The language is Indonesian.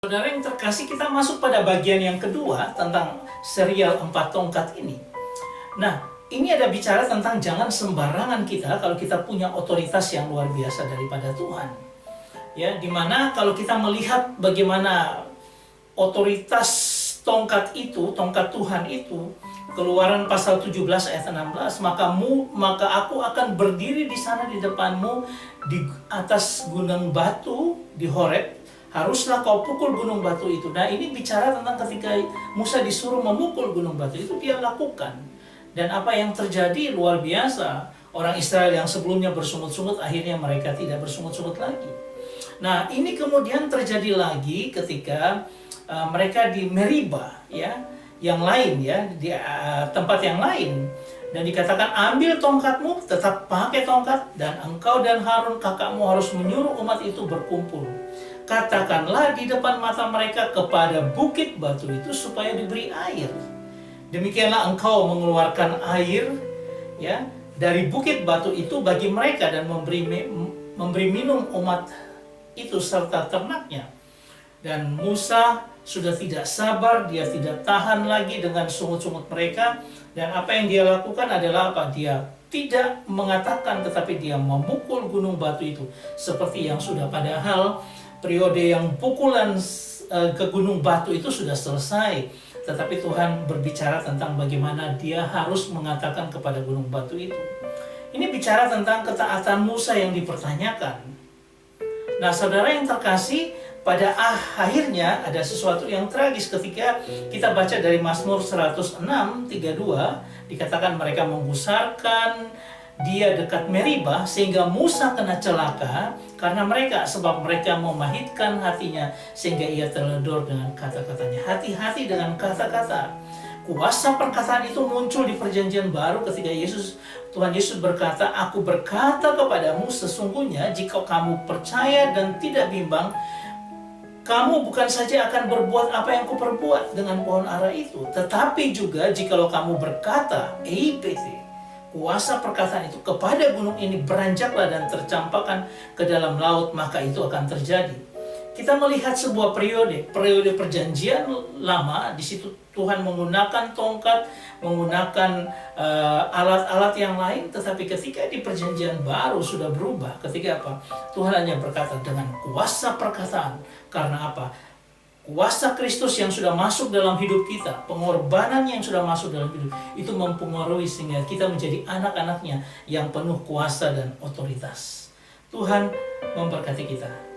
Saudara yang terkasih, kita masuk pada bagian yang kedua tentang serial 4 tongkat ini. Nah, ini ada bicara tentang jangan sembarangan kita kalau kita punya otoritas yang luar biasa daripada Tuhan. Ya, dimana kalau kita melihat bagaimana otoritas tongkat itu, tongkat Tuhan itu, Keluaran pasal 17 ayat 16, maka aku akan berdiri di sana di depanmu di atas gunung batu di Horeb. Haruslah kau pukul gunung batu itu. Nah, ini bicara tentang ketika Musa disuruh memukul gunung batu itu, dia lakukan. Dan apa yang terjadi luar biasa. Orang Israel yang sebelumnya bersungut-sungut, akhirnya mereka tidak bersungut-sungut lagi. Nah, ini kemudian terjadi lagi ketika mereka di Meriba, ya, yang lain, ya, di tempat yang lain. Dan dikatakan, ambil tongkatmu, tetap pakai tongkat, dan engkau dan Harun kakakmu harus menyuruh umat itu berkumpul. Katakanlah di depan mata mereka kepada bukit batu itu supaya diberi air. Demikianlah engkau mengeluarkan air, ya, dari bukit batu itu bagi mereka dan memberi minum umat itu serta ternaknya. Dan Musa sudah tidak sabar, dia tidak tahan lagi dengan sungut-sungut mereka. Dan apa yang dia lakukan adalah apa? Dia tidak mengatakan, tetapi dia memukul gunung batu itu. Seperti yang sudah, padahal periode yang pukulan ke gunung batu itu sudah selesai. Tetapi Tuhan berbicara tentang bagaimana dia harus mengatakan kepada gunung batu itu. Ini bicara tentang ketaatan Musa yang dipertanyakan. Nah, saudara yang terkasih, pada akhirnya ada sesuatu yang tragis ketika kita baca dari Mazmur 106:32, dikatakan mereka menggusarkan dia dekat Meriba sehingga Musa kena celaka karena mereka, sebab mereka memahitkan hatinya sehingga ia terledor dengan kata-katanya. Hati-hati dengan kata-kata. Kuasa perkataan itu muncul di perjanjian baru ketika Tuhan Yesus berkata, aku berkata kepadamu sesungguhnya jika kamu percaya dan tidak bimbang, kamu bukan saja akan berbuat apa yang kuperbuat dengan pohon ara itu, tetapi juga jikalau kamu berkata, EIPT, kuasa perkataan itu kepada gunung ini beranjaklah dan tercampakkan ke dalam laut, maka itu akan terjadi. Kita melihat sebuah periode perjanjian lama. Di situ Tuhan menggunakan tongkat, menggunakan alat-alat yang lain. Tetapi ketika di perjanjian baru sudah berubah. Ketika apa? Tuhan hanya berkata dengan kuasa perkataan. Karena apa? Kuasa Kristus yang sudah masuk dalam hidup kita, pengorbanan yang sudah masuk dalam hidup, itu mempengaruhi sehingga kita menjadi anak-anaknya yang penuh kuasa dan otoritas. Tuhan memberkati kita.